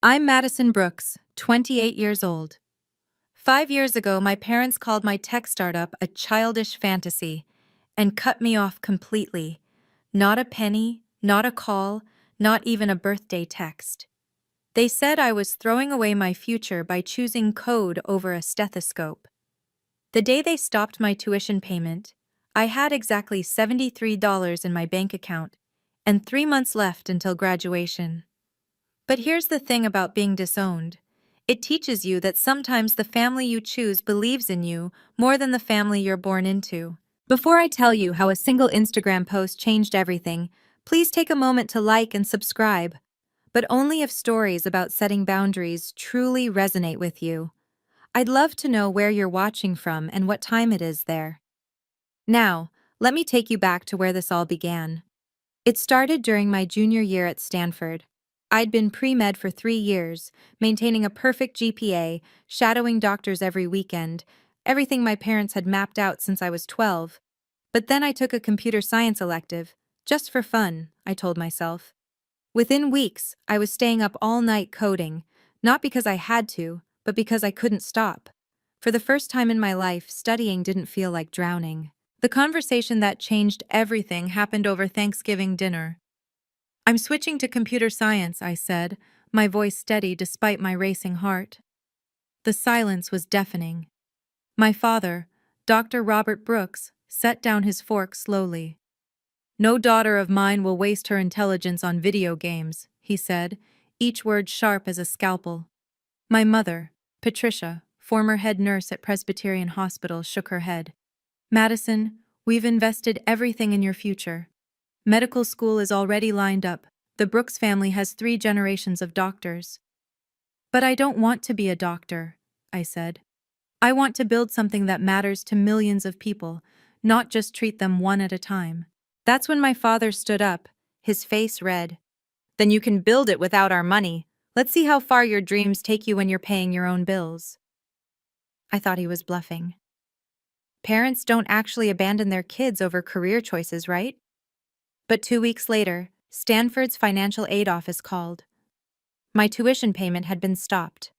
I'm Madison Brooks, 28 years old. 5 years ago, my parents called my tech startup a childish fantasy and cut me off completely. Not a penny, not a call, not even a birthday text. They said I was throwing away my future by choosing code over a stethoscope. The day they stopped my tuition payment, I had exactly $73 in my bank account and 3 months left until graduation. But here's the thing about being disowned. It teaches you that sometimes the family you choose believes in you more than the family you're born into. Before I tell you how a single Instagram post changed everything, please take a moment to like and subscribe. But only if stories about setting boundaries truly resonate with you. I'd love to know where you're watching from and what time it is there. Now, let me take you back to where this all began. It started during my junior year at Stanford. I'd been pre-med for 3 years, maintaining a perfect GPA, shadowing doctors every weekend, everything my parents had mapped out since I was 12. But then I took a computer science elective, just for fun, I told myself. Within weeks, I was staying up all night coding, not because I had to, but because I couldn't stop. For the first time in my life, studying didn't feel like drowning. The conversation that changed everything happened over Thanksgiving dinner. "I'm switching to computer science," I said, my voice steady despite my racing heart. The silence was deafening. My father, Dr. Robert Brooks, set down his fork slowly. "No daughter of mine will waste her intelligence on video games," he said, each word sharp as a scalpel. My mother, Patricia, former head nurse at Presbyterian Hospital, shook her head. "Madison, we've invested everything in your future. Medical school is already lined up. The Brooks family has 3 generations of doctors." "But I don't want to be a doctor," I said. "I want to build something that matters to millions of people, not just treat them one at a time." That's when my father stood up, his face red. "Then you can build it without our money. Let's see how far your dreams take you when you're paying your own bills." I thought he was bluffing. Parents don't actually abandon their kids over career choices, right? But 2 weeks later, Stanford's financial aid office called. My tuition payment had been stopped.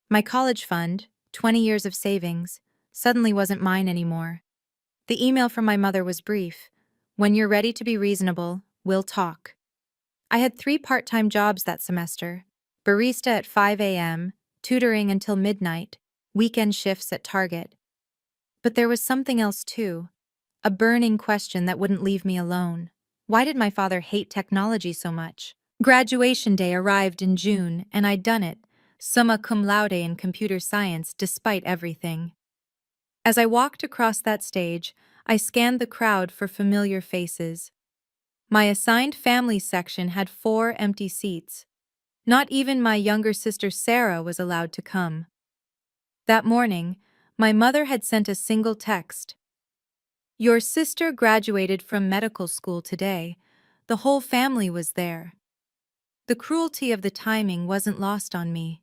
My college fund, 20 years of savings, suddenly wasn't mine anymore. The email from my mother was brief. "When you're ready to be reasonable, we'll talk." I had 3 part-time jobs that semester: barista at 5 a.m., tutoring until midnight, weekend shifts at Target. But there was something else too, a burning question that wouldn't leave me alone. Why did my father hate technology so much? Graduation day arrived in June, and I'd done it, summa cum laude in computer science despite everything. As I walked across that stage, I scanned the crowd for familiar faces. My assigned family section had 4 empty seats. Not even my younger sister Sarah was allowed to come. That morning, my mother had sent a single text. "Your sister graduated from medical school today. The whole family was there." The cruelty of the timing wasn't lost on me.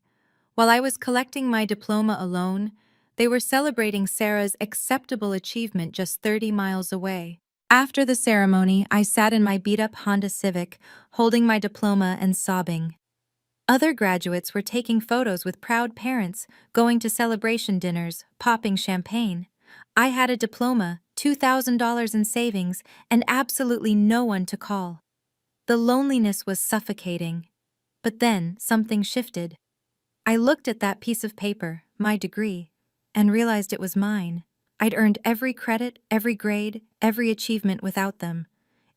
While I was collecting my diploma alone, they were celebrating Sarah's acceptable achievement just 30 miles away. After the ceremony, I sat in my beat-up Honda Civic, holding my diploma and sobbing. Other graduates were taking photos with proud parents, going to celebration dinners, popping champagne. I had a diploma, $2,000 in savings, and absolutely no one to call. The loneliness was suffocating. But then something shifted. I looked at that piece of paper, my degree, and realized it was mine. I'd earned every credit, every grade, every achievement without them.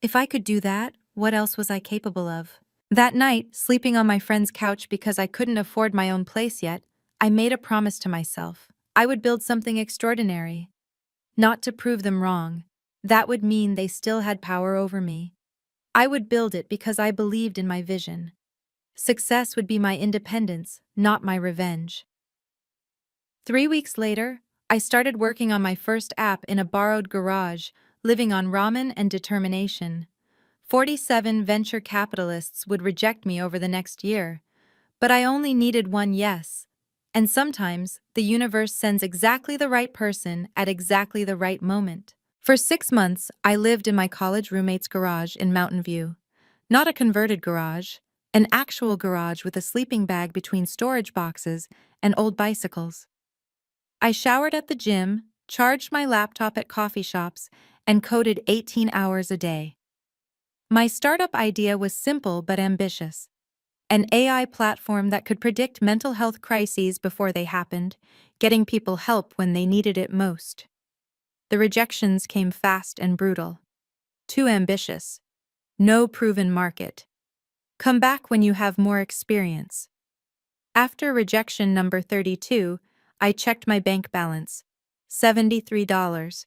If I could do that, what else was I capable of? That night, sleeping on my friend's couch because I couldn't afford my own place yet, I made a promise to myself. I would build something extraordinary. Not to prove them wrong. That would mean they still had power over me. I would build it because I believed in my vision. Success would be my independence, not my revenge. 3 weeks later, I started working on my first app in a borrowed garage, living on ramen and determination. 47 venture capitalists would reject me over the next year, but I only needed one yes. And sometimes, the universe sends exactly the right person at exactly the right moment. For 6 months, I lived in my college roommate's garage in Mountain View. Not a converted garage, an actual garage with a sleeping bag between storage boxes and old bicycles. I showered at the gym, charged my laptop at coffee shops, and coded 18 hours a day. My startup idea was simple but ambitious. An AI platform that could predict mental health crises before they happened, getting people help when they needed it most. The rejections came fast and brutal. Too ambitious. No proven market. Come back when you have more experience. After rejection number 32, I checked my bank balance. $73.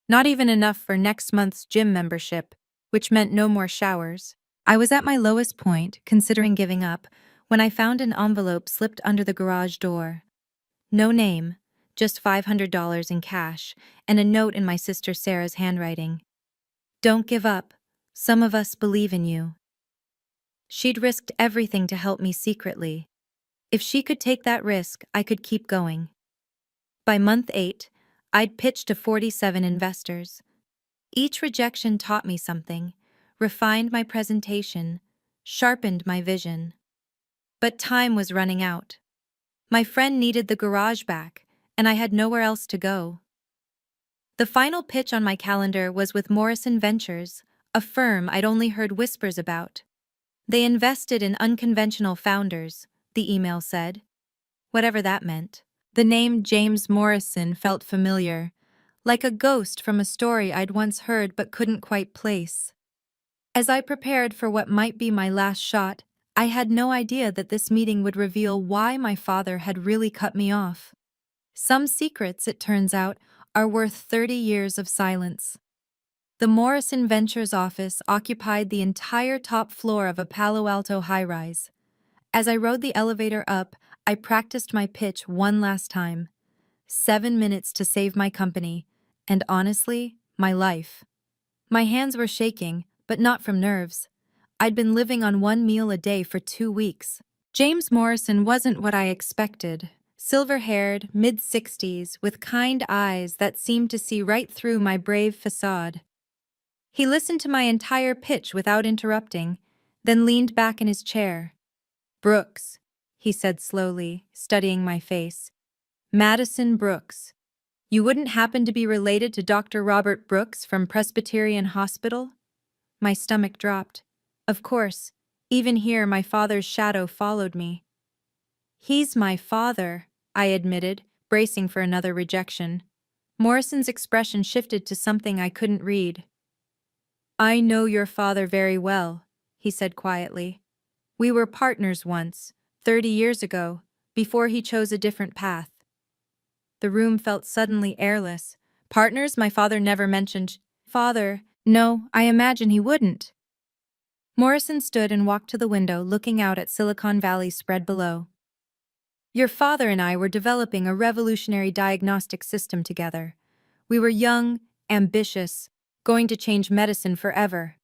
Not even enough for next month's gym membership, which meant no more showers. I was at my lowest point, considering giving up, when I found an envelope slipped under the garage door. No name, just $500 in cash, and a note in my sister Sarah's handwriting. Don't give up. Some of us believe in you. She'd risked everything to help me secretly. If she could take that risk, I could keep going. By month 8, I'd pitched to 47 investors. Each rejection taught me something, refined my presentation, sharpened my vision. But time was running out. My friend needed the garage back, and I had nowhere else to go. The final pitch on my calendar was with Morrison Ventures, a firm I'd only heard whispers about. They invested in unconventional founders, the email said. Whatever that meant. The name James Morrison felt familiar, like a ghost from a story I'd once heard but couldn't quite place. As I prepared for what might be my last shot, I had no idea that this meeting would reveal why my father had really cut me off. Some secrets, it turns out, are worth 30 years of silence. The Morrison Ventures office occupied the entire top floor of a Palo Alto high-rise. As I rode the elevator up, I practiced my pitch one last time. 7 minutes to save my company, and honestly, my life. My hands were shaking, but not from nerves. I'd been living on one meal a day for 2 weeks. James Morrison wasn't what I expected. Silver-haired, mid-60s, with kind eyes that seemed to see right through my brave facade. He listened to my entire pitch without interrupting, then leaned back in his chair. "Brooks," he said slowly, studying my face. "Madison Brooks. You wouldn't happen to be related to Dr. Robert Brooks from Presbyterian Hospital?" My stomach dropped. Of course, even here my father's shadow followed me. "He's my father," I admitted, bracing for another rejection. Morrison's expression shifted to something I couldn't read. "I know your father very well," he said quietly. "We were partners once, 30 years ago, before he chose a different path." The room felt suddenly airless. Partners my father never mentioned. Father, no, I imagine he wouldn't. Morrison stood and walked to the window, looking out at Silicon Valley spread below. "Your father and I were developing a revolutionary diagnostic system together. We were young, ambitious, going to change medicine forever.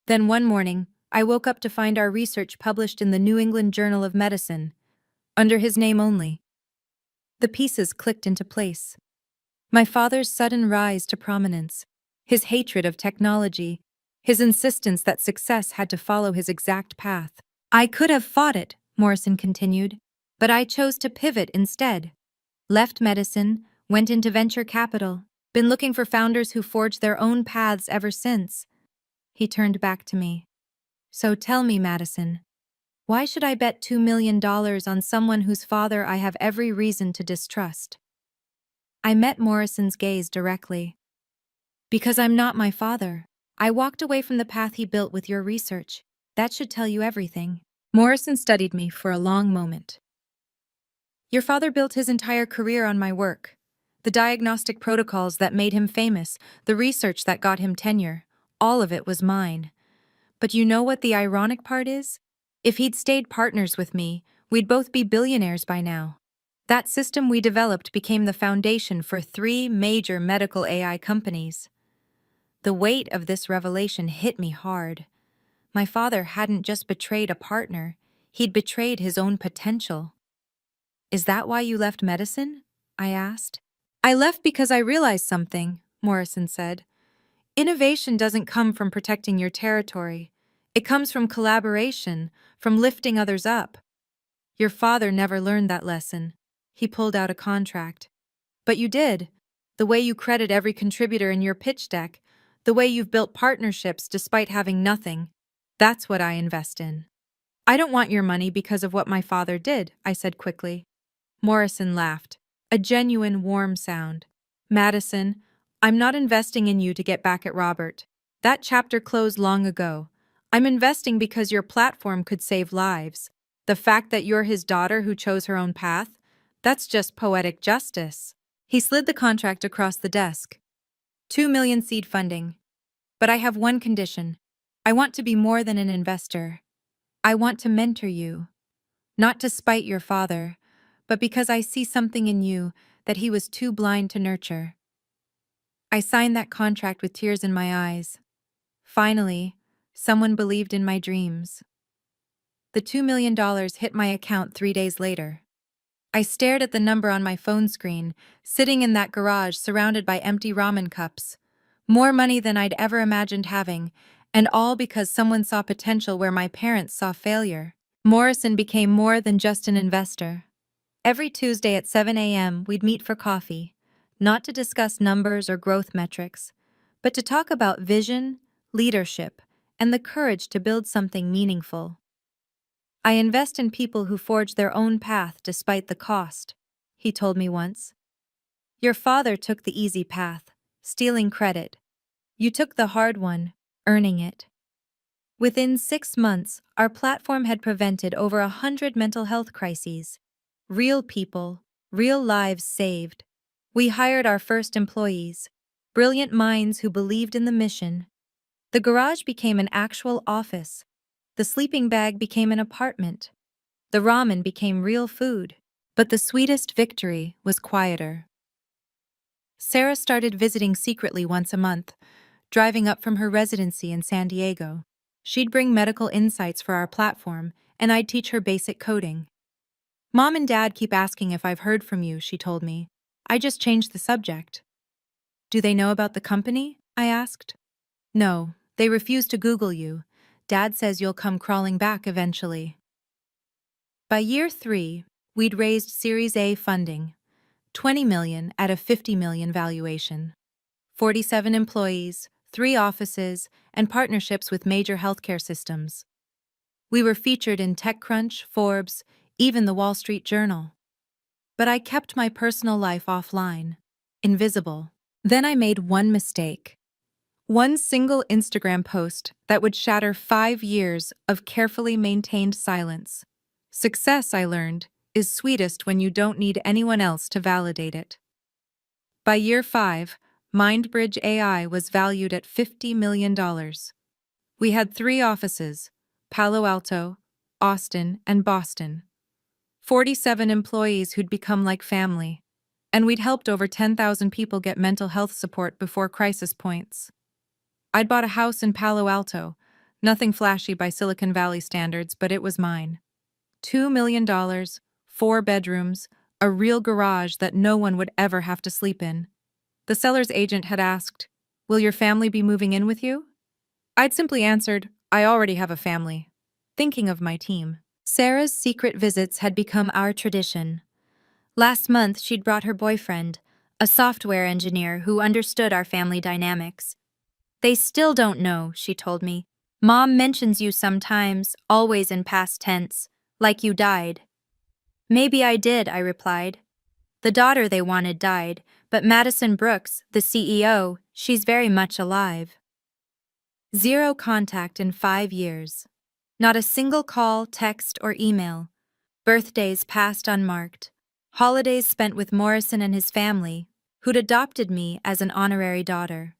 Then one morning, I woke up to find our research published in the New England Journal of Medicine, under his name only." The pieces clicked into place. My father's sudden rise to prominence, his hatred of technology, his insistence that success had to follow his exact path. "I could have fought it," Morrison continued, "but I chose to pivot instead. Left medicine, went into venture capital, been looking for founders who forged their own paths ever since." He turned back to me. "So tell me, Madison, why should I bet $2 million on someone whose father I have every reason to distrust?" I met Morrison's gaze directly. "Because I'm not my father. I walked away from the path he built with your research. That should tell you everything." Morrison studied me for a long moment. "Your father built his entire career on my work. The diagnostic protocols that made him famous, the research that got him tenure, all of it was mine. But you know what the ironic part is? If he'd stayed partners with me, we'd both be billionaires by now. That system we developed became the foundation for 3 major medical AI companies." The weight of this revelation hit me hard. My father hadn't just betrayed a partner, he'd betrayed his own potential. "Is that why you left medicine?" I asked. "I left because I realized something," Morrison said. "Innovation doesn't come from protecting your territory. It comes from collaboration, from lifting others up. Your father never learned that lesson. He pulled out a contract. But you did. The way you credit every contributor in your pitch deck, the way you've built partnerships despite having nothing, that's what I invest in. I don't want your money because of what my father did, I said quickly. Morrison laughed, a genuine warm sound. Madison, I'm not investing in you to get back at Robert. That chapter closed long ago. I'm investing because your platform could save lives. The fact that you're his daughter who chose her own path, that's just poetic justice. He slid the contract across the desk. 2 million seed funding. But I have one condition. I want to be more than an investor. I want to mentor you. Not to spite your father, but because I see something in you that he was too blind to nurture. I signed that contract with tears in my eyes. Finally, someone believed in my dreams. The $2 million hit my account 3 days later. I stared at the number on my phone screen, sitting in that garage surrounded by empty ramen cups. More money than I'd ever imagined having, and all because someone saw potential where my parents saw failure. Morrison became more than just an investor. Every Tuesday at 7 a.m., we'd meet for coffee, not to discuss numbers or growth metrics, but to talk about vision, leadership, and the courage to build something meaningful. I invest in people who forge their own path despite the cost, he told me once. Your father took the easy path, stealing credit. You took the hard one, earning it. Within 6 months, our platform had prevented over 100 mental health crises. Real people, real lives saved. We hired our first employees, brilliant minds who believed in the mission. The garage became an actual office. The sleeping bag became an apartment. The ramen became real food. But the sweetest victory was quieter. Sarah started visiting secretly once a month, driving up from her residency in San Diego. She'd bring medical insights for our platform, and I'd teach her basic coding. Mom and Dad keep asking if I've heard from you, she told me. I just changed the subject. Do they know about the company? I asked. No, they refuse to Google you. Dad says you'll come crawling back eventually. By year 3, we'd raised Series A funding, $20 million at a $50 million valuation. 47 employees, 3 offices, and partnerships with major healthcare systems. We were featured in TechCrunch, Forbes, even the Wall Street Journal. But I kept my personal life offline, invisible. Then I made one mistake. One single Instagram post that would shatter 5 years of carefully maintained silence. Success, I learned, is sweetest when you don't need anyone else to validate it. By year 5, MindBridge AI was valued at $50 million. We had 3 offices, Palo Alto, Austin, and Boston. 47 employees who'd become like family, and we'd helped over 10,000 people get mental health support before crisis points. I'd bought a house in Palo Alto, nothing flashy by Silicon Valley standards, but it was mine. $2 million, 4 bedrooms, a real garage that no one would ever have to sleep in. The seller's agent had asked, "Will your family be moving in with you?" I'd simply answered, "I already have a family," thinking of my team. Sarah's secret visits had become our tradition. Last month, she'd brought her boyfriend, a software engineer who understood our family dynamics. They still don't know, she told me. Mom mentions you sometimes, always in past tense, like you died. Maybe I did, I replied. The daughter they wanted died, but Madison Brooks, the CEO, she's very much alive. 0 contact in 5 years. Not a single call, text, or email. Birthdays passed unmarked. Holidays spent with Morrison and his family, who'd adopted me as an honorary daughter.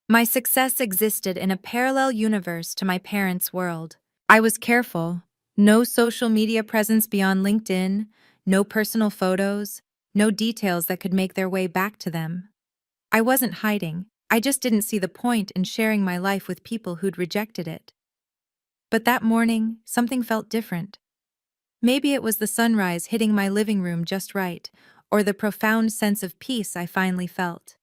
My success existed in a parallel universe to my parents' world. I was careful. No social media presence beyond LinkedIn, no personal photos, no details that could make their way back to them. I wasn't hiding. I just didn't see the point in sharing my life with people who'd rejected it. But that morning, something felt different. Maybe it was the sunrise hitting my living room just right, or the profound sense of peace I finally felt.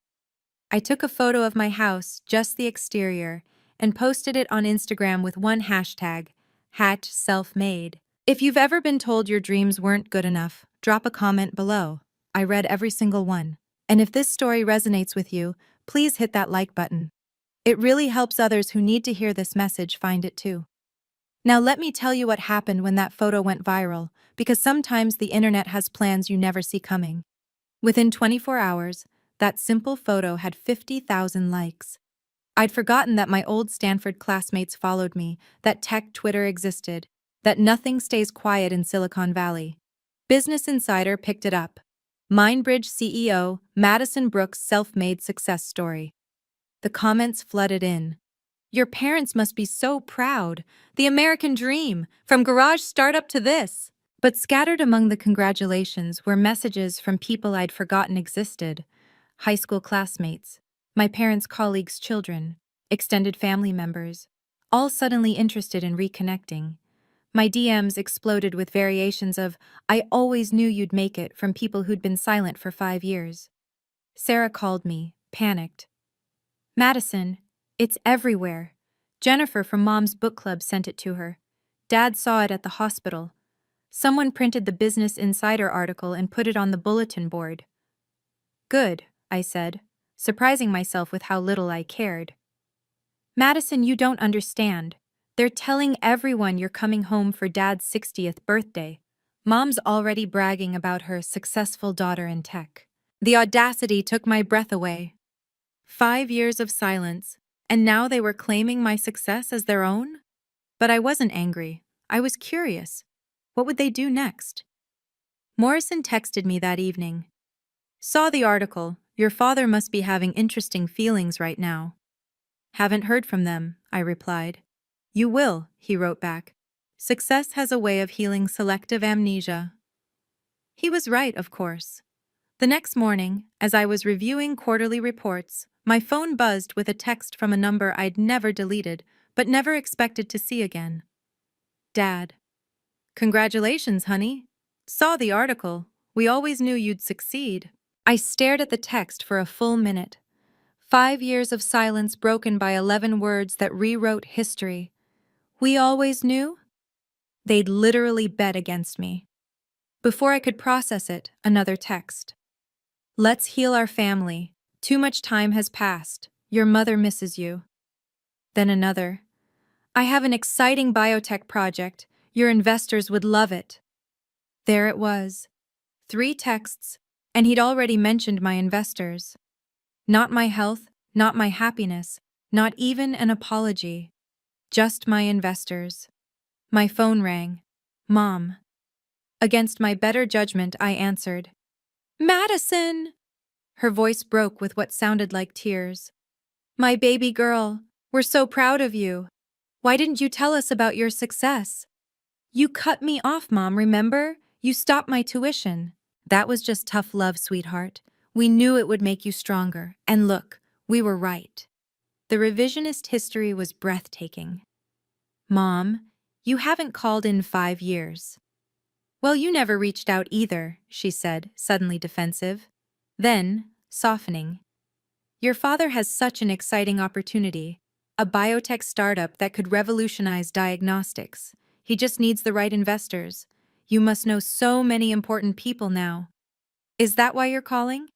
I took a photo of my house, just the exterior, and posted it on Instagram with one hashtag, Hatch self-made. If you've ever been told your dreams weren't good enough, drop a comment below. I read every single one. And if this story resonates with you, please hit that like button. It really helps others who need to hear this message find it too. Now let me tell you what happened when that photo went viral, because sometimes the internet has plans you never see coming. Within 24 hours, that simple photo had 50,000 likes. I'd forgotten that my old Stanford classmates followed me, that tech Twitter existed, that nothing stays quiet in Silicon Valley. Business Insider picked it up. Mindbridge CEO, Madison Brooks' self-made success story. The comments flooded in. Your parents must be so proud. The American dream, from garage startup to this. But scattered among the congratulations were messages from people I'd forgotten existed. High school classmates, my parents' colleagues' children, extended family members, all suddenly interested in reconnecting. My DMs exploded with variations of, "I always knew you'd make it," from people who'd been silent for 5 years. Sarah called me, panicked. "Madison, it's everywhere. Jennifer from Mom's book club sent it to her. Dad saw it at the hospital. Someone printed the Business Insider article and put it on the bulletin board." "Good," I said, surprising myself with how little I cared. "Madison, you don't understand. They're telling everyone you're coming home for Dad's 60th birthday. Mom's already bragging about her successful daughter in tech." The audacity took my breath away. 5 years of silence, and now they were claiming my success as their own? But I wasn't angry. I was curious. What would they do next? Morrison texted me that evening. "Saw the article. Your father must be having interesting feelings right now." "Haven't heard from them," I replied. "You will," he wrote back. "Success has a way of healing selective amnesia." He was right, of course. The next morning, as I was reviewing quarterly reports, my phone buzzed with a text from a number I'd never deleted, but never expected to see again. "Dad. Congratulations, honey. Saw the article. We always knew you'd succeed." I stared at the text for a full minute. 5 years of silence broken by 11 words that rewrote history. We always knew? They'd literally bet against me. Before I could process it, another text. "Let's heal our family. Too much time has passed. Your mother misses you." Then another. "I have an exciting biotech project. Your investors would love it." There it was. 3 texts, and he'd already mentioned my investors. Not my health, not my happiness, not even an apology. Just my investors. My phone rang. "Mom." Against my better judgment, I answered. "Madison!" Her voice broke with what sounded like tears. "My baby girl, we're so proud of you. Why didn't you tell us about your success?" "You cut me off, Mom, remember? You stopped my tuition." "That was just tough love, sweetheart. We knew it would make you stronger. And look, we were right." The revisionist history was breathtaking. "Mom, you haven't called in 5 years." "Well, you never reached out either," she said, suddenly defensive. Then, softening. "Your father has such an exciting opportunity, a biotech startup that could revolutionize diagnostics. He just needs the right investors. You must know so many important people now." "Is that why you're calling?"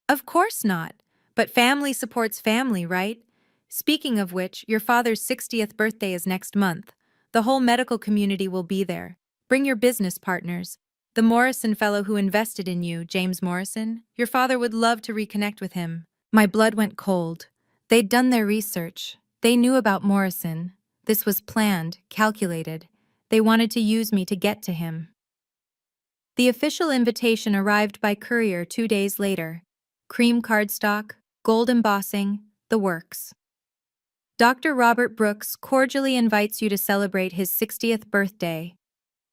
"Of course not. But family supports family, right? Speaking of which, your father's 60th birthday is next month. The whole medical community will be there. Bring your business partners. The Morrison fellow who invested in you, James Morrison, your father would love to reconnect with him." My blood went cold. They'd done their research. They knew about Morrison. This was planned, calculated. They wanted to use me to get to him. The official invitation arrived by courier 2 days later. Cream cardstock, gold embossing, the works. "Dr. Robert Brooks cordially invites you to celebrate his 60th birthday.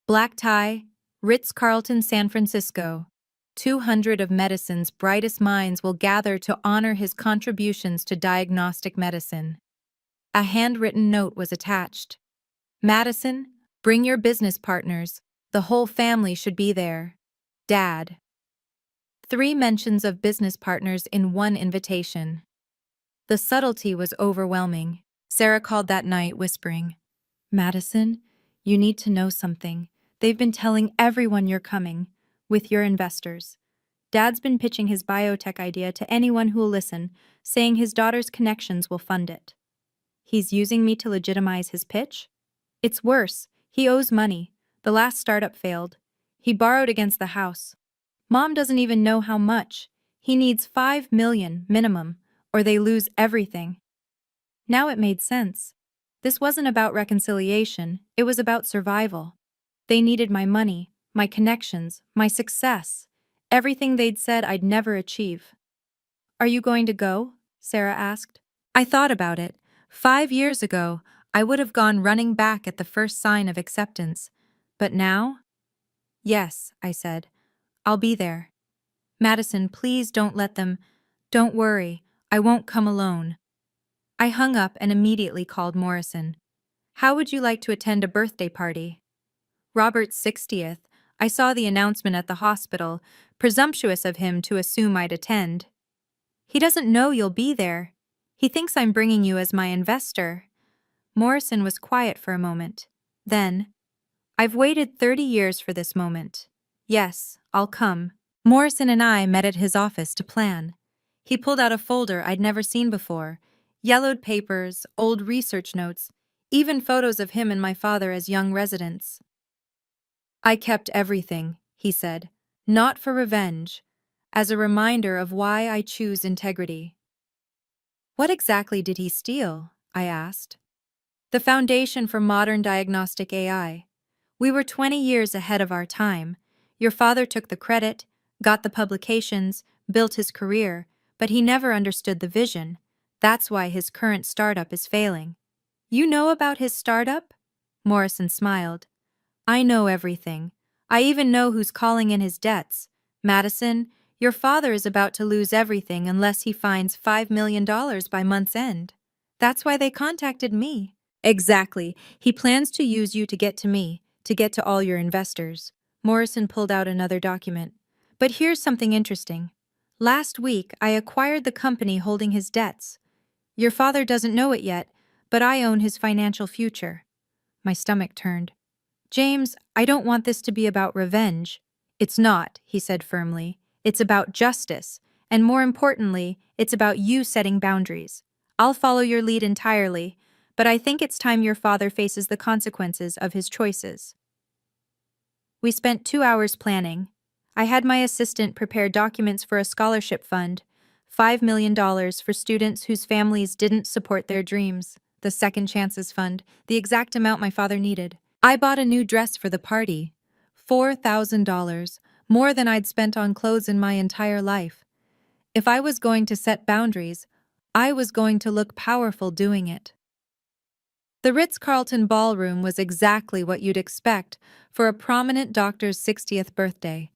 Black tie, Ritz-Carlton, San Francisco. 200 of medicine's brightest minds will gather to honor his contributions to diagnostic medicine." A handwritten note was attached. "Madison, bring your business partners. The whole family should be there. Dad." 3 mentions of business partners in one invitation. The subtlety was overwhelming. Sarah called that night, whispering, "Madison, You need to know something. They've been telling everyone you're coming, with your investors. Dad's been pitching his biotech idea to anyone who'll listen, saying his daughter's connections will fund it. He's using me to legitimize his pitch? It's worse. He owes money. The last startup failed. He borrowed against the house. Mom doesn't even know how much. He needs 5 million minimum, or they lose everything. Now it made sense. This wasn't about reconciliation, it was about survival. They needed my money, my connections, my success, everything they'd said I'd never achieve. Are you going to go? Sarah asked. I thought about it. 5 years ago, I would have gone running back at the first sign of acceptance. But now? Yes, I said. I'll be there. Madison, please don't let them. Don't worry, I won't come alone. I hung up and immediately called Morrison. How would you like to attend a birthday party? Robert's 60th. I saw the announcement at the hospital. Presumptuous of him to assume I'd attend. He doesn't know you'll be there. He thinks I'm bringing you as my investor. Morrison was quiet for a moment. Then, I've waited 30 years for this moment. Yes, I'll come. Morrison and I met at his office to plan. He pulled out a folder I'd never seen before. Yellowed papers, old research notes, even photos of him and my father as young residents. I kept everything, he said, not for revenge, as a reminder of why I choose integrity. What exactly did he steal? I asked. The foundation for modern diagnostic AI. We were 20 years ahead of our time. Your father took the credit, got the publications, built his career, but he never understood the vision. That's why his current startup is failing. You know about his startup? Morrison smiled. I know everything. I even know who's calling in his debts. Madison, your father is about to lose everything unless he finds $5 million by month's end. That's why they contacted me. Exactly. He plans to use you to get to me, to get to all your investors. Morrison pulled out another document. But here's something interesting. Last week, I acquired the company holding his debts. Your father doesn't know it yet, but I own his financial future. My stomach turned. James, I don't want this to be about revenge. It's not, he said firmly. It's about justice, and more importantly, it's about you setting boundaries. I'll follow your lead entirely, but I think it's time your father faces the consequences of his choices. We spent 2 hours planning. I had my assistant prepare documents for a scholarship fund, $5 million for students whose families didn't support their dreams, the Second Chances Fund, the exact amount my father needed. I bought a new dress for the party, $4,000, more than I'd spent on clothes in my entire life. If I was going to set boundaries, I was going to look powerful doing it. The Ritz-Carlton ballroom was exactly what you'd expect for a prominent doctor's 60th birthday.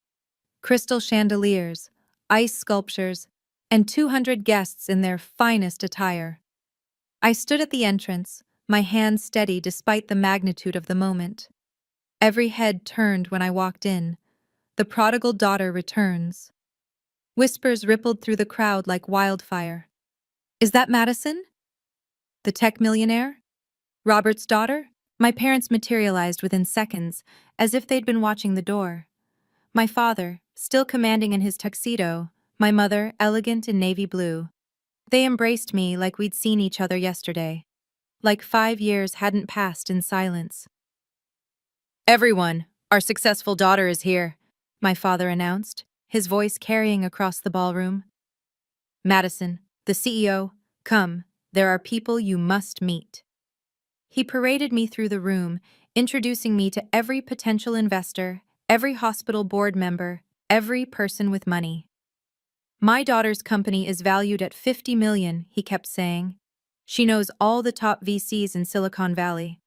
Crystal chandeliers, ice sculptures, and 200 guests in their finest attire. I stood at the entrance, my hands steady despite the magnitude of the moment. Every head turned when I walked in. The prodigal daughter returns. Whispers rippled through the crowd like wildfire. Is that Madison? The tech millionaire? Robert's daughter? My parents materialized within seconds, as if they'd been watching the door. My father, still commanding in his tuxedo, my mother, elegant in navy blue. They embraced me like we'd seen each other yesterday. Like 5 years hadn't passed in silence. Everyone, our successful daughter is here, my father announced, his voice carrying across the ballroom. Madison, the CEO, come, there are people you must meet. He paraded me through the room, introducing me to every potential investor, every hospital board member, every person with money. My daughter's company is valued at $50 million, he kept saying. She knows all the top VCs in Silicon Valley.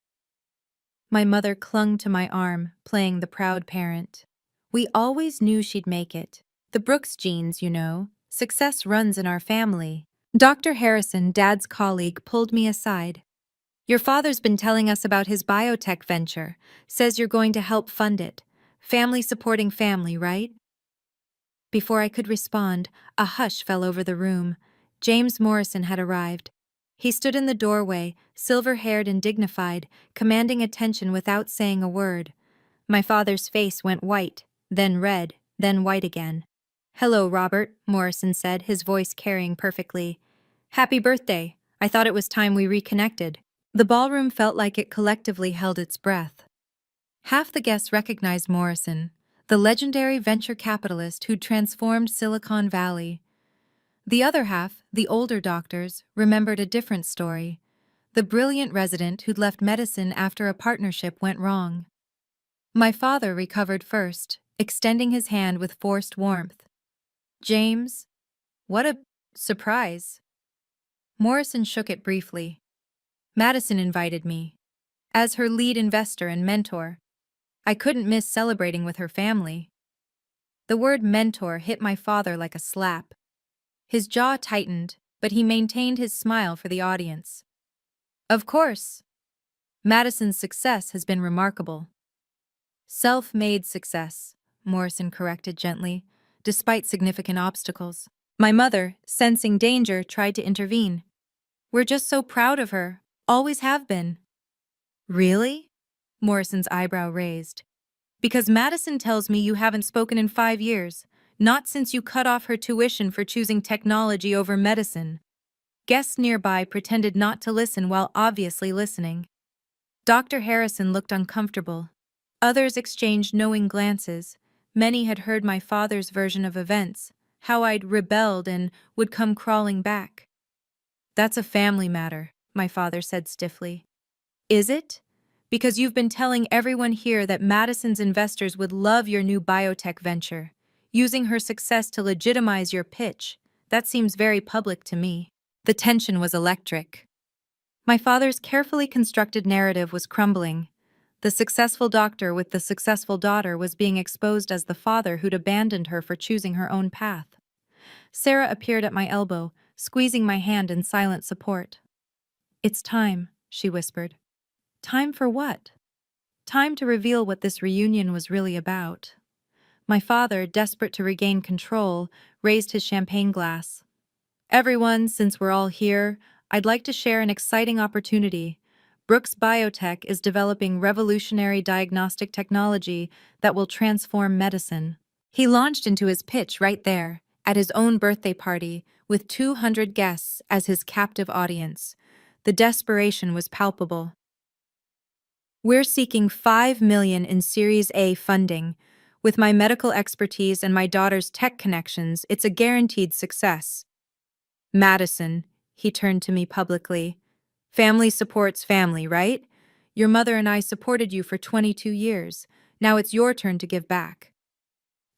My mother clung to my arm, playing the proud parent. We always knew she'd make it. The Brooks genes, you know. Success runs in our family. Dr. Harrison, Dad's colleague, pulled me aside. Your father's been telling us about his biotech venture. Says you're going to help fund it. Family supporting family, right? Before I could respond, a hush fell over the room. James Morrison had arrived. He stood in the doorway, silver-haired and dignified, commanding attention without saying a word. My father's face went white, then red, then white again. "Hello, Robert," Morrison said, his voice carrying perfectly. "Happy birthday. I thought it was time we reconnected." The ballroom felt like it collectively held its breath. Half the guests recognized Morrison, the legendary venture capitalist who transformed Silicon Valley. The other half, the older doctors, remembered a different story. The brilliant resident who'd left medicine after a partnership went wrong. My father recovered first, extending his hand with forced warmth. "James, what a surprise." Morrison shook it briefly. "Madison invited me. As her lead investor and mentor, I couldn't miss celebrating with her family." The word mentor hit my father like a slap. His jaw tightened, but he maintained his smile for the audience. "Of course. Madison's success has been remarkable." "Self-made success," Morrison corrected gently, despite significant obstacles. My mother, sensing danger, tried to intervene. "We're just so proud of her. Always have been." "Really?" Morrison's eyebrow raised. "Because Madison tells me you haven't spoken in 5 years, not since you cut off her tuition for choosing technology over medicine." Guests nearby pretended not to listen while obviously listening. Dr. Harrison looked uncomfortable. Others exchanged knowing glances. Many had heard my father's version of events, how I'd rebelled and would come crawling back. "That's a family matter," my father said stiffly. "Is it? Because you've been telling everyone here that Madison's investors would love your new biotech venture, using her success to legitimize your pitch. That seems very public to me." The tension was electric. My father's carefully constructed narrative was crumbling. The successful doctor with the successful daughter was being exposed as the father who'd abandoned her for choosing her own path. Sarah appeared at my elbow, squeezing my hand in silent support. "It's time," she whispered. "Time for what?" "Time to reveal what this reunion was really about." My father, desperate to regain control, raised his champagne glass. "Everyone, since we're all here, I'd like to share an exciting opportunity. Brooks Biotech is developing revolutionary diagnostic technology that will transform medicine." He launched into his pitch right there, at his own birthday party, with 200 guests as his captive audience. The desperation was palpable. "We're seeking $5 million in Series A funding. With my medical expertise and my daughter's tech connections, it's a guaranteed success." "Madison," he turned to me publicly. "Family supports family, right? Your mother and I supported you for 22 years. Now it's your turn to give back."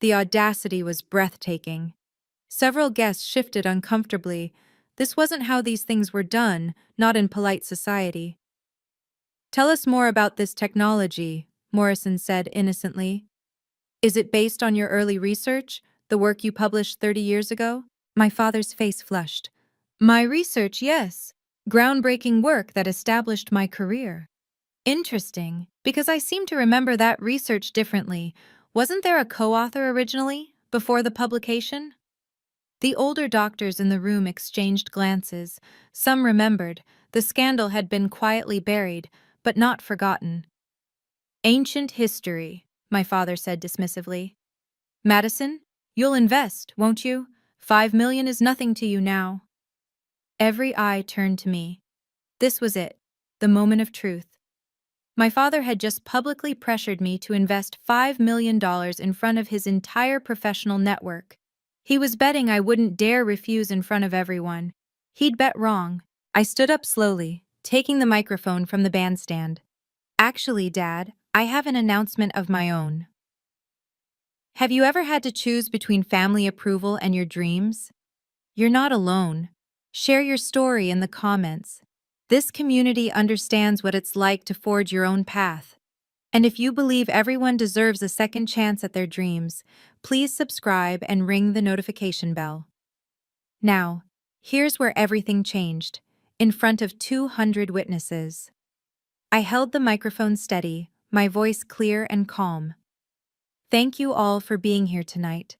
The audacity was breathtaking. Several guests shifted uncomfortably. This wasn't how these things were done, not in polite society. "Tell us more about this technology," Morrison said innocently. "Is it based on your early research, the work you published 30 years ago?" My father's face flushed. "My research, yes. Groundbreaking work that established my career." "Interesting, because I seem to remember that research differently. Wasn't there a co-author originally, before the publication?" The older doctors in the room exchanged glances. Some remembered. The scandal had been quietly buried, but not forgotten. "Ancient history," my father said dismissively. "Madison, you'll invest, won't you? $5 million is nothing to you now." Every eye turned to me. This was it, the moment of truth. My father had just publicly pressured me to invest $5 million in front of his entire professional network. He was betting I wouldn't dare refuse in front of everyone. He'd bet wrong. I stood up slowly, taking the microphone from the bandstand. "Actually, Dad, I have an announcement of my own." Have you ever had to choose between family approval and your dreams? You're not alone. Share your story in the comments. This community understands what it's like to forge your own path. And if you believe everyone deserves a second chance at their dreams, please subscribe and ring the notification bell. Now, here's where everything changed, in front of 200 witnesses. I held the microphone steady, my voice clear and calm. "Thank you all for being here tonight.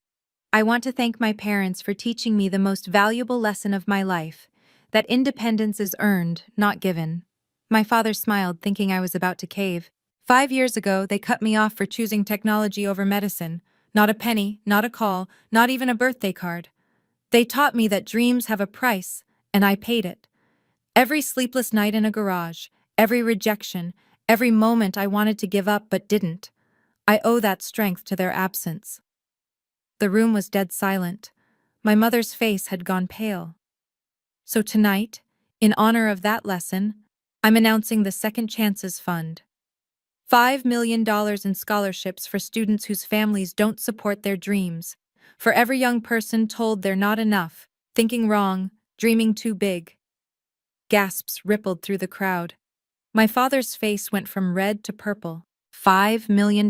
I want to thank my parents for teaching me the most valuable lesson of my life. that independence is earned, not given. My father smiled, thinking I was about to cave. 5 years ago, they cut me off for choosing technology over medicine. Not a penny, not a call, not even a birthday card. They taught me that dreams have a price, and I paid it. Every sleepless night in a garage, every rejection, every moment I wanted to give up but didn't. I owe that strength to their absence. The room was dead silent. My mother's face had gone pale. So tonight, in honor of that lesson, I'm announcing the Second Chances Fund. $5 million in scholarships for students whose families don't support their dreams. For every young person told they're not enough, thinking wrong, dreaming too big. Gasps rippled through the crowd. My father's face went from red to purple. $5 million,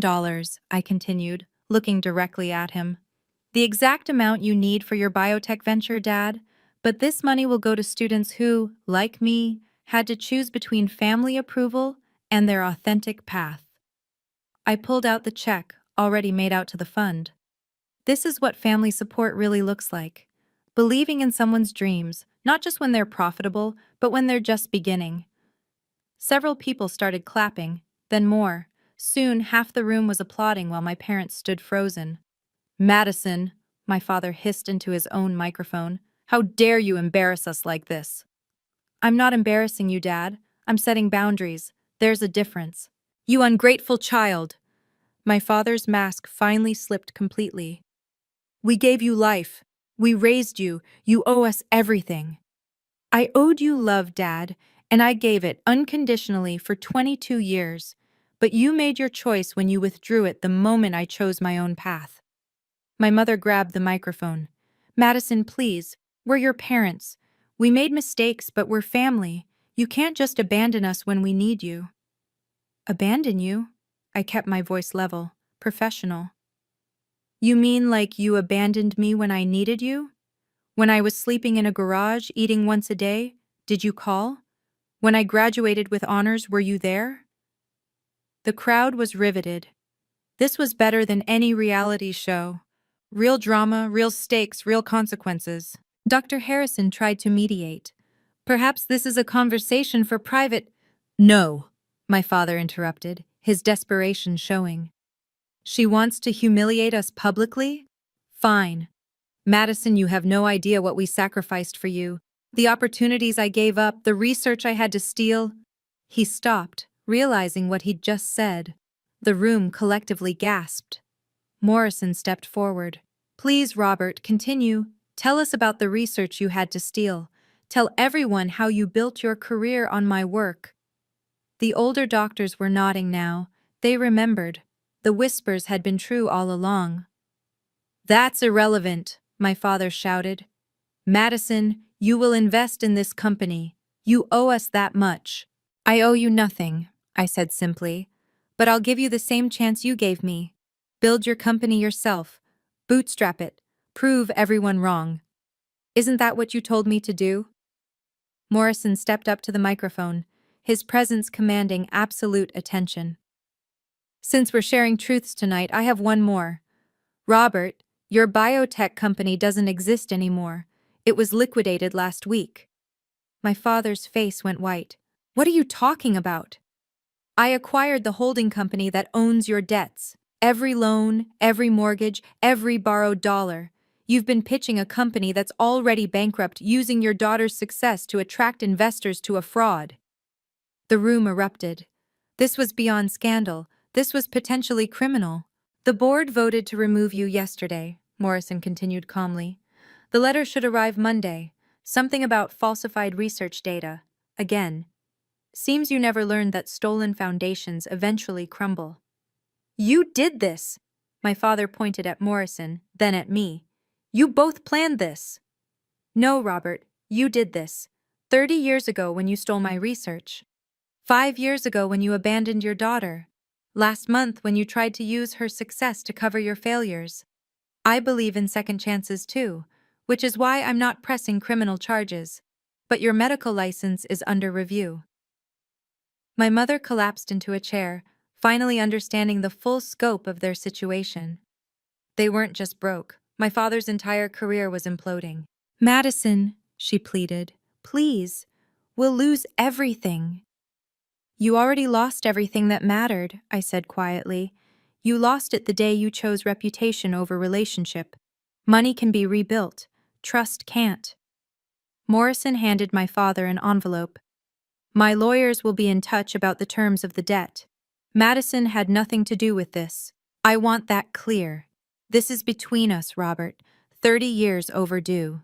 I continued, looking directly at him. The exact amount you need for your biotech venture, Dad, but this money will go to students who, like me, had to choose between family approval and their authentic path. I pulled out the check, already made out to the fund. This is what family support really looks like. Believing in someone's dreams, not just when they're profitable, but when they're just beginning. Several people started clapping, then more. Soon, half the room was applauding while my parents stood frozen. "Madison," my father hissed into his own microphone, "how dare you embarrass us like this?" "I'm not embarrassing you, Dad. I'm setting boundaries. There's a difference." "You ungrateful child!" My father's mask finally slipped completely. "We gave you life. We raised you. You owe us everything." "I owed you love, Dad, and I gave it unconditionally for 22 years. But you made your choice when you withdrew it the moment I chose my own path." My mother grabbed the microphone. "Madison, please. We're your parents. We made mistakes, but we're family. You can't just abandon us when we need you." "Abandon you?" I kept my voice level, professional. "You mean like you abandoned me when I needed you? When I was sleeping in a garage, eating once a day, did you call? When I graduated with honors, were you there?" The crowd was riveted. This was better than any reality show. Real drama, real stakes, real consequences. Dr. Harrison tried to mediate. "Perhaps this is a conversation for private—" "No," my father interrupted, his desperation showing. "She wants to humiliate us publicly? Fine. Madison, you have no idea what we sacrificed for you. The opportunities I gave up, the research I had to steal." He stopped, realizing what he'd just said. The room collectively gasped. Morrison stepped forward. "Please, Robert, continue. Tell us about the research you had to steal. Tell everyone how you built your career on my work." The older doctors were nodding now. They remembered. The whispers had been true all along. "That's irrelevant," my father shouted. "Madison, you will invest in this company. You owe us that much." "I owe you nothing," I said simply. "But I'll give you the same chance you gave me. Build your company yourself. Bootstrap it. Prove everyone wrong." "Isn't that what you told me to do?" Morrison stepped up to the microphone, his presence commanding absolute attention. "Since we're sharing truths tonight, I have one more. Robert, your biotech company doesn't exist anymore. It was liquidated last week." My father's face went white. "What are you talking about?" "I acquired the holding company that owns your debts. Every loan, every mortgage, every borrowed dollar. You've been pitching a company that's already bankrupt, using your daughter's success to attract investors to a fraud." The room erupted. This was beyond scandal. This was potentially criminal. "The board voted to remove you yesterday," Morrison continued calmly. "The letter should arrive Monday. Something about falsified research data. Again. Seems you never learned that stolen foundations eventually crumble." "You did this!" My father pointed at Morrison, then at me. "You both planned this." "No, Robert, you did this. 30 years ago when you stole my research. 5 years ago when you abandoned your daughter. Last month when you tried to use her success to cover your failures. I believe in second chances too, which is why I'm not pressing criminal charges. But your medical license is under review." My mother collapsed into a chair, finally understanding the full scope of their situation. They weren't just broke. My father's entire career was imploding. "Madison," she pleaded, Please, we'll lose everything." "You already lost everything that mattered," I said quietly. "You lost it the day you chose reputation over relationship. Money can be rebuilt. Trust can't." Morrison handed my father an envelope. "My lawyers will be in touch about the terms of the debt. Madison had nothing to do with this. I want that clear. This is between us, Robert. 30 years overdue."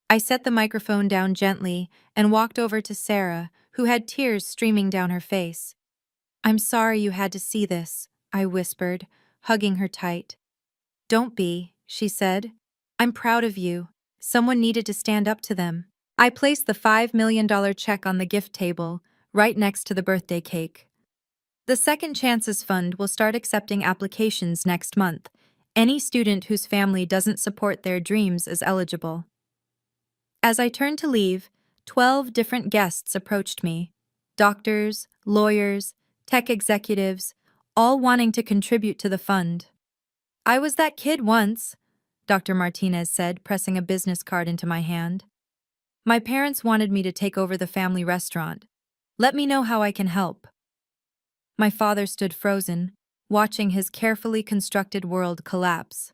I set the microphone down gently and walked over to Sarah, who had tears streaming down her face. "I'm sorry you had to see this," I whispered, hugging her tight. "Don't be," she said. "I'm proud of you. Someone needed to stand up to them." I placed the $5 million check on the gift table, right next to the birthday cake. The Second Chances Fund will start accepting applications next month. Any student whose family doesn't support their dreams is eligible. As I turned to leave, 12 different guests approached me. Doctors, lawyers, tech executives, all wanting to contribute to the fund. "I was that kid once," Dr. Martinez said, pressing a business card into my hand. "My parents wanted me to take over the family restaurant. Let me know how I can help." My father stood frozen, watching his carefully constructed world collapse.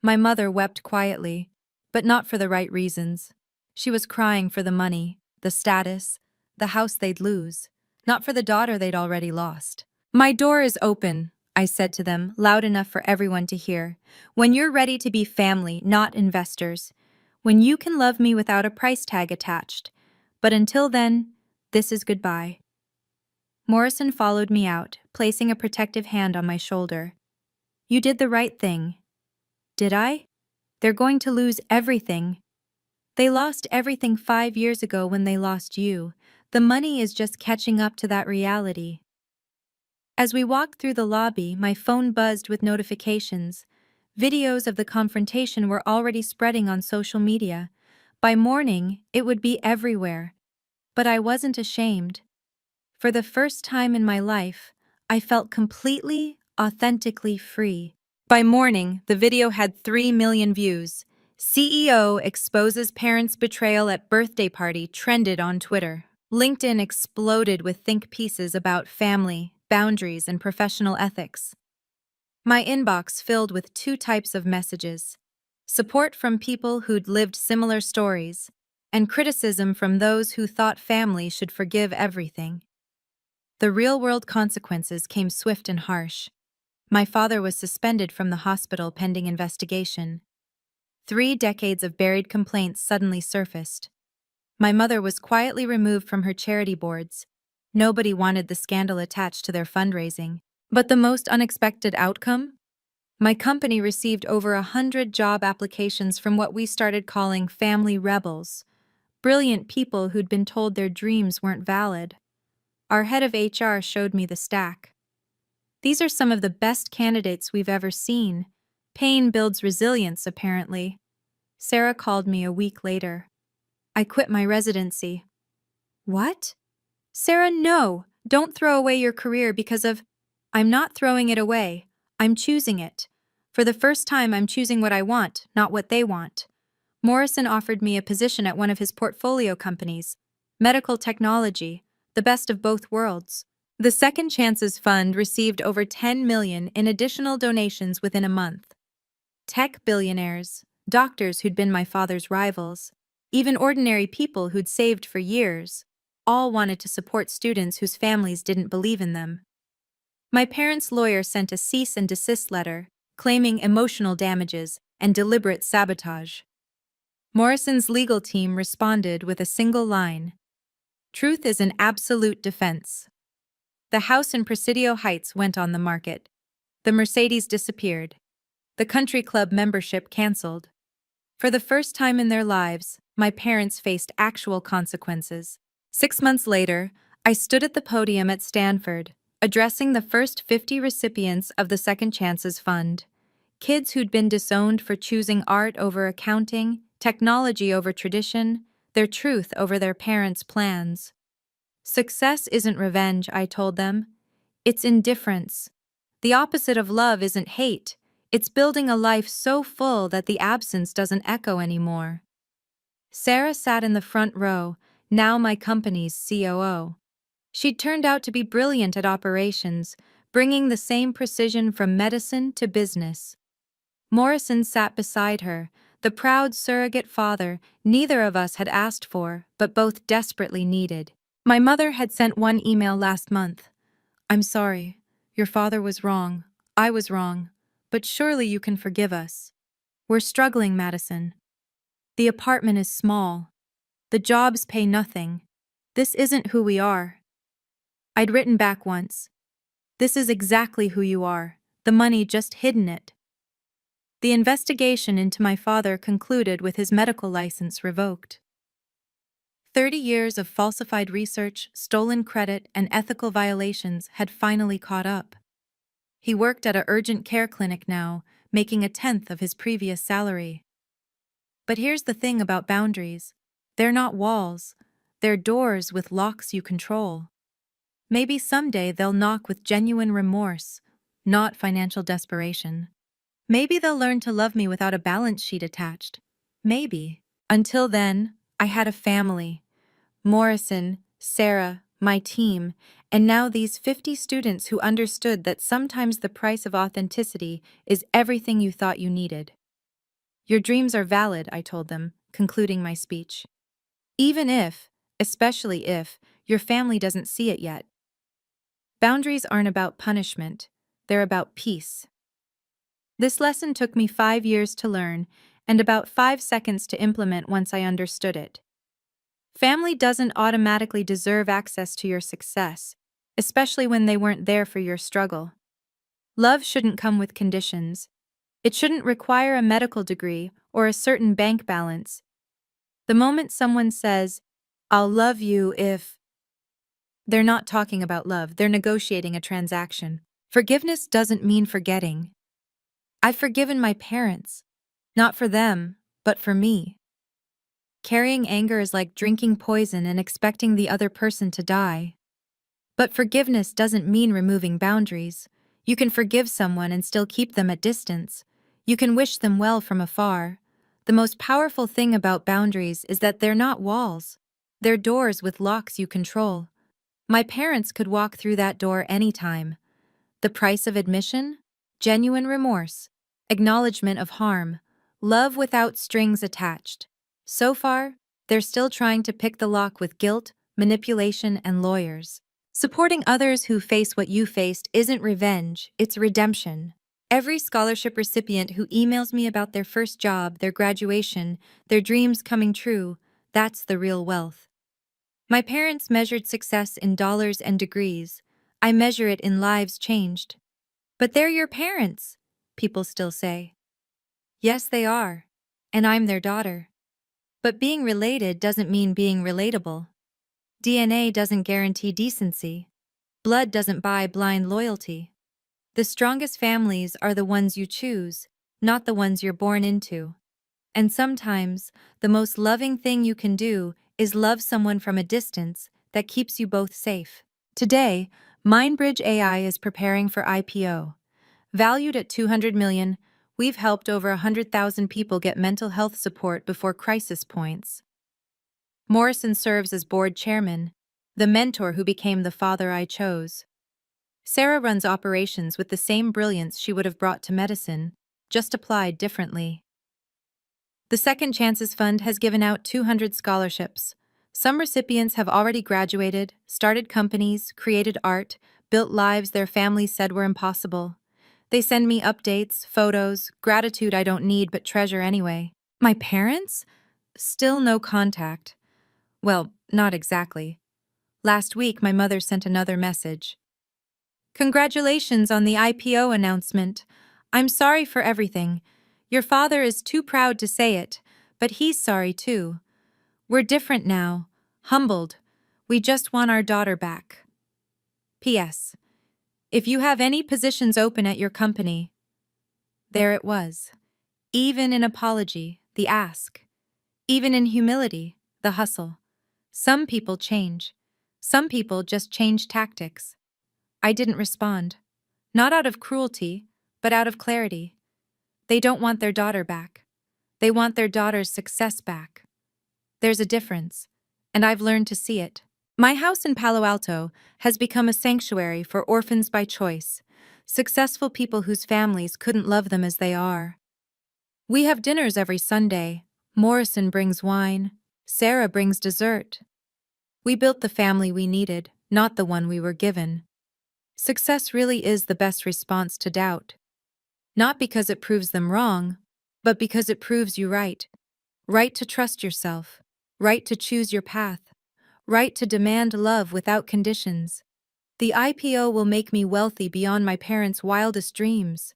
My mother wept quietly, but not for the right reasons. She was crying for the money, the status, the house they'd lose, not for the daughter they'd already lost. "My door is open," I said to them, loud enough for everyone to hear. "When you're ready to be family, not investors. When you can love me without a price tag attached. But until then, this is goodbye." Morrison followed me out, placing a protective hand on my shoulder. "You did the right thing." "Did I? They're going to lose everything." "They lost everything 5 years ago when they lost you. The money is just catching up to that reality." As we walked through the lobby, my phone buzzed with notifications. Videos of the confrontation were already spreading on social media. By morning, it would be everywhere. But I wasn't ashamed. For the first time in my life, I felt completely, authentically free. By morning, the video had 3 million views. "CEO exposes parents' betrayal at birthday party" trended on Twitter. LinkedIn exploded with think pieces about family, boundaries, and professional ethics. My inbox filled with two types of messages: support from people who'd lived similar stories, and criticism from those who thought family should forgive everything. The real-world consequences came swift and harsh. My father was suspended from the hospital pending investigation. 3 decades of buried complaints suddenly surfaced. My mother was quietly removed from her charity boards. Nobody wanted the scandal attached to their fundraising. But the most unexpected outcome? My company received over 100 job applications from what we started calling family rebels, brilliant people who'd been told their dreams weren't valid. Our head of HR showed me the stack. "These are some of the best candidates we've ever seen. Pain builds resilience, apparently." Sarah called me a week later. "I quit my residency." "What?" "Sarah, no! Don't throw away your career because of—" "I'm not throwing it away. I'm choosing it. For the first time, I'm choosing what I want, not what they want." Morrison offered me a position at one of his portfolio companies, medical technology, the best of both worlds. The Second Chances Fund received over 10 million in additional donations within a month. Tech billionaires, doctors who'd been my father's rivals, even ordinary people who'd saved for years, all wanted to support students whose families didn't believe in them. My parents' lawyer sent a cease and desist letter, claiming emotional damages and deliberate sabotage. Morrison's legal team responded with a single line: "Truth is an absolute defense." The house in Presidio Heights went on the market. The Mercedes disappeared. The country club membership canceled. For the first time in their lives, my parents faced actual consequences. 6 months later, I stood at the podium at Stanford, addressing the first 50 recipients of the Second Chances Fund. Kids who'd been disowned for choosing art over accounting, technology over tradition, their truth over their parents' plans. "Success isn't revenge," I told them. "It's indifference. The opposite of love isn't hate. It's building a life so full that the absence doesn't echo anymore." Sarah sat in the front row, now my company's COO. She'd turned out to be brilliant at operations, bringing the same precision from medicine to business. Morrison sat beside her, the proud surrogate father neither of us had asked for, but both desperately needed. My mother had sent one email last month. "I'm sorry. Your father was wrong. I was wrong. But surely you can forgive us. We're struggling, Madison. The apartment is small. The jobs pay nothing. This isn't who we are." I'd written back once. "This is exactly who you are. The money just hidden it." The investigation into my father concluded with his medical license revoked. 30 years of falsified research, stolen credit, and ethical violations had finally caught up. He worked at a urgent care clinic now, making 1/10 of his previous salary. But here's the thing about boundaries. They're not walls. They're doors with locks you control. Maybe someday they'll knock with genuine remorse, not financial desperation. Maybe they'll learn to love me without a balance sheet attached. Maybe. Until then, I had a family. Morrison, Sarah, my team, and now these 50 students who understood that sometimes the price of authenticity is everything you thought you needed. Your dreams are valid, I told them, concluding my speech. Even if, especially if, your family doesn't see it yet. Boundaries aren't about punishment, they're about peace. This lesson took me 5 years to learn, and about 5 seconds to implement once I understood it. Family doesn't automatically deserve access to your success, especially when they weren't there for your struggle. Love shouldn't come with conditions. It shouldn't require a medical degree or a certain bank balance. The moment someone says, "I'll love you if," they're not talking about love, they're negotiating a transaction. Forgiveness doesn't mean forgetting. I've forgiven my parents, not for them, but for me. Carrying anger is like drinking poison and expecting the other person to die. But forgiveness doesn't mean removing boundaries. You can forgive someone and still keep them at distance. You can wish them well from afar. The most powerful thing about boundaries is that they're not walls. They're doors with locks you control. My parents could walk through that door anytime. The price of admission? Genuine remorse, acknowledgement of harm, love without strings attached. So far, they're still trying to pick the lock with guilt, manipulation, and lawyers. Supporting others who face what you faced isn't revenge, it's redemption. Every scholarship recipient who emails me about their first job, their graduation, their dreams coming true, that's the real wealth. My parents measured success in dollars and degrees. I measure it in lives changed. "But they're your parents," people still say. Yes, they are. And I'm their daughter. But being related doesn't mean being relatable. DNA doesn't guarantee decency. Blood doesn't buy blind loyalty. The strongest families are the ones you choose, not the ones you're born into. And sometimes, the most loving thing you can do is love someone from a distance that keeps you both safe. Today, MindBridge AI is preparing for IPO. Valued at $200 million, we've helped over 100,000 people get mental health support before crisis points. Morrison serves as board chairman, the mentor who became the father I chose. Sarah runs operations with the same brilliance she would have brought to medicine, just applied differently. The Second Chances Fund has given out 200 scholarships. Some recipients have already graduated, started companies, created art, built lives their families said were impossible. They send me updates, photos, gratitude I don't need but treasure anyway. My parents? Still no contact. Well, not exactly. Last week, my mother sent another message. "Congratulations on the IPO announcement. I'm sorry for everything. Your father is too proud to say it, but he's sorry too. We're different now, humbled. We just want our daughter back. P.S. If you have any positions open at your company." There it was. Even in apology, the ask. Even in humility, the hustle. Some people change. Some people just change tactics. I didn't respond. Not out of cruelty, but out of clarity. They don't want their daughter back. They want their daughter's success back. There's a difference, and I've learned to see it. My house in Palo Alto has become a sanctuary for orphans by choice, successful people whose families couldn't love them as they are. We have dinners every Sunday. Morrison brings wine. Sarah brings dessert. We built the family we needed, not the one we were given. Success really is the best response to doubt. Not because it proves them wrong, but because it proves you right. Right to trust yourself. Right to choose your path. Right to demand love without conditions. The IPO will make me wealthy beyond my parents' wildest dreams.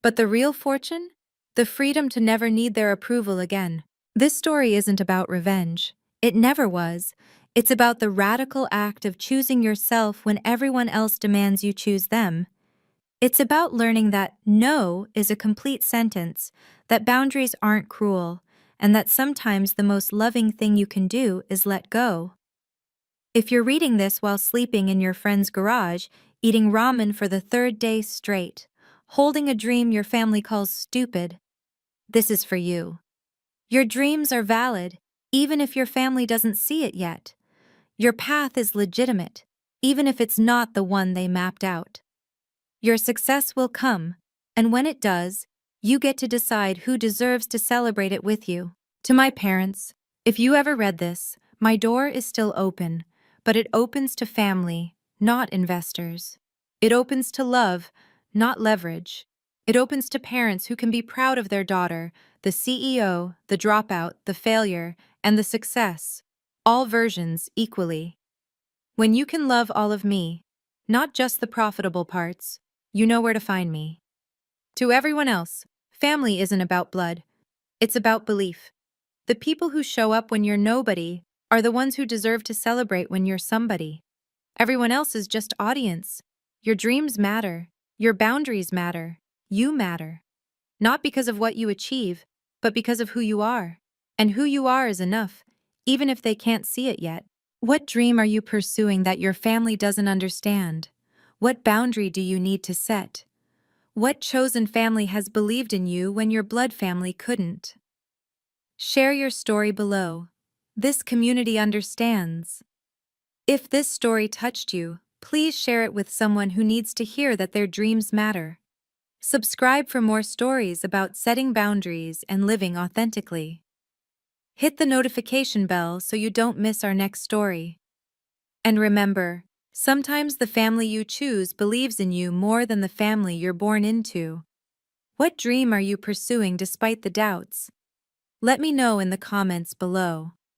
But the real fortune? The freedom to never need their approval again. This story isn't about revenge. It never was. It's about the radical act of choosing yourself when everyone else demands you choose them. It's about learning that no is a complete sentence, that boundaries aren't cruel, and that sometimes the most loving thing you can do is let go. If you're reading this while sleeping in your friend's garage, eating ramen for the third day straight, holding a dream your family calls stupid, this is for you. Your dreams are valid, even if your family doesn't see it yet. Your path is legitimate, even if it's not the one they mapped out. Your success will come, and when it does, you get to decide who deserves to celebrate it with you. To my parents, if you ever read this, my door is still open, but it opens to family, not investors. It opens to love, not leverage. It opens to parents who can be proud of their daughter, the CEO, the dropout, the failure, and the success, all versions equally. When you can love all of me, not just the profitable parts, you know where to find me. To everyone else, family isn't about blood. It's about belief. The people who show up when you're nobody are the ones who deserve to celebrate when you're somebody. Everyone else is just audience. Your dreams matter. Your boundaries matter. You matter. Not because of what you achieve, but because of who you are. And who you are is enough, even if they can't see it yet. What dream are you pursuing that your family doesn't understand? What boundary do you need to set? What chosen family has believed in you when your blood family couldn't? Share your story below. This community understands. If this story touched you, please share it with someone who needs to hear that their dreams matter. Subscribe for more stories about setting boundaries and living authentically. Hit the notification bell so you don't miss our next story. And remember, sometimes the family you choose believes in you more than the family you're born into. What dream are you pursuing despite the doubts? Let me know in the comments below.